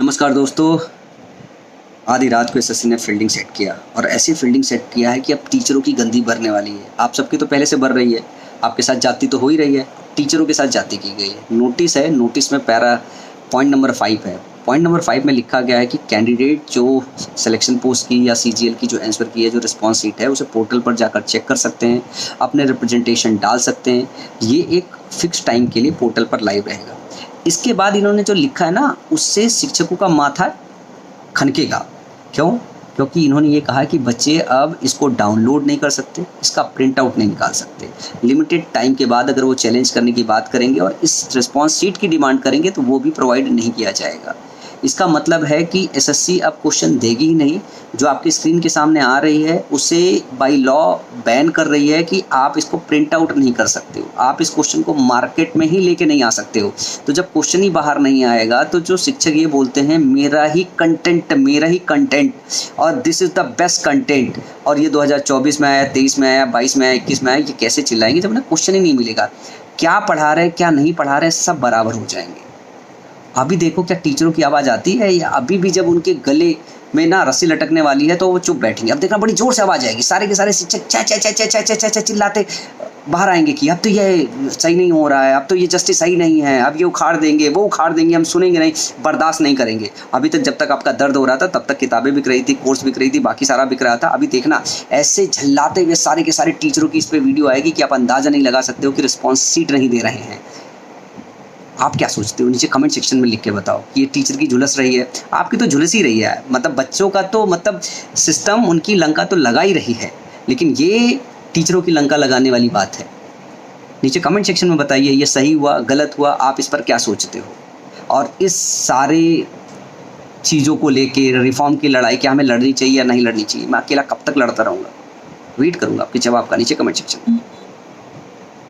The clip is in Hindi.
नमस्कार दोस्तों। आधी रात को एसएससी ने फील्डिंग सेट किया और ऐसी फील्डिंग सेट किया है कि अब टीचरों की गंदी भरने वाली है। आप सबकी तो पहले से भर रही है, आपके साथ जाती तो हो ही रही है, टीचरों के साथ जाती की गई है। नोटिस है, नोटिस में पैरा पॉइंट नंबर 5 है। पॉइंट नंबर 5 में लिखा गया है कि कैंडिडेट जो सिलेक्शन पोस्ट की या सीजीएल की जो आंसर की है, जो रिस्पॉन्स शीट है, उसे पोर्टल पर जाकर चेक कर सकते हैं, अपने रिप्रेजेंटेशन डाल सकते हैं। ये एक फिक्स टाइम के लिए पोर्टल पर लाइव रहेगा। इसके बाद इन्होंने जो लिखा है ना, उससे शिक्षकों का माथा खनकेगा। क्यों? क्योंकि इन्होंने ये कहा कि बच्चे अब इसको डाउनलोड नहीं कर सकते, इसका प्रिंट आउट नहीं निकाल सकते। लिमिटेड टाइम के बाद अगर वो चैलेंज करने की बात करेंगे और इस रिस्पॉन्स शीट की डिमांड करेंगे तो वो भी प्रोवाइड नहीं किया जाएगा। इसका मतलब है कि एसएससी अब क्वेश्चन देगी ही नहीं। जो आपकी स्क्रीन के सामने आ रही है उसे बाय लॉ बैन कर रही है कि आप इसको प्रिंट आउट नहीं कर सकते हो, आप इस क्वेश्चन को मार्केट में ही लेके नहीं आ सकते हो। तो जब क्वेश्चन ही बाहर नहीं आएगा तो जो शिक्षक ये बोलते हैं मेरा ही कंटेंट और this is the best content, और ये 2024 में आया, 23 में आया, 22 में आया, 21 में आया, ये कैसे चिल्लाएंगे जब उन्हें क्वेश्चन ही नहीं मिलेगा। क्या पढ़ा रहे हैं क्या नहीं पढ़ा रहे सब बराबर हो जाएंगे। अभी देखो क्या टीचरों की आवाज़ आती है, या अभी भी जब उनके गले में ना रस्सी लटकने वाली है तो वो चुप बैठेंगे। अब देखना बड़ी जोर से आवाज़ आएगी, सारे के सारे शिक्षक चा चा चा चा चा चा चा चा चिल्लाते बाहर आएंगे कि अब तो ये सही नहीं हो रहा है, अब तो ये जस्टिस सही नहीं है, अब ये उखाड़ देंगे, वो उखाड़ देंगे, हम सुनेंगे नहीं, बर्दाश्त नहीं करेंगे। अभी तक जब तक आपका दर्द हो रहा था तब तक किताबें बिक रही थी, कोर्स बिक रही थी, बाकी सारा बिक रहा था। अभी देखना ऐसे झल्लाते हुए सारे के सारे टीचरों की इस पर वीडियो आएगी कि आप अंदाज़ा नहीं लगा सकते हो कि रिस्पॉन्स शीट नहीं दे रहे हैं। आप क्या सोचते हो? नीचे कमेंट सेक्शन में लिख के बताओ। ये टीचर की झुलस रही है, आपकी तो झुलस ही रही है। मतलब बच्चों का तो सिस्टम उनकी लंका तो लगा ही रही है, लेकिन ये टीचरों की लंका लगाने वाली बात है। नीचे कमेंट सेक्शन में बताइए ये सही हुआ गलत हुआ, आप इस पर क्या सोचते हो। और इस सारे चीज़ों को लेके रिफॉर्म की लड़ाई क्या हमें लड़नी चाहिए या नहीं लड़नी चाहिए, मैं अकेला कब तक लड़ता रहूँगा? वेट करूँगा आपके जवाब का नीचे कमेंट सेक्शन में।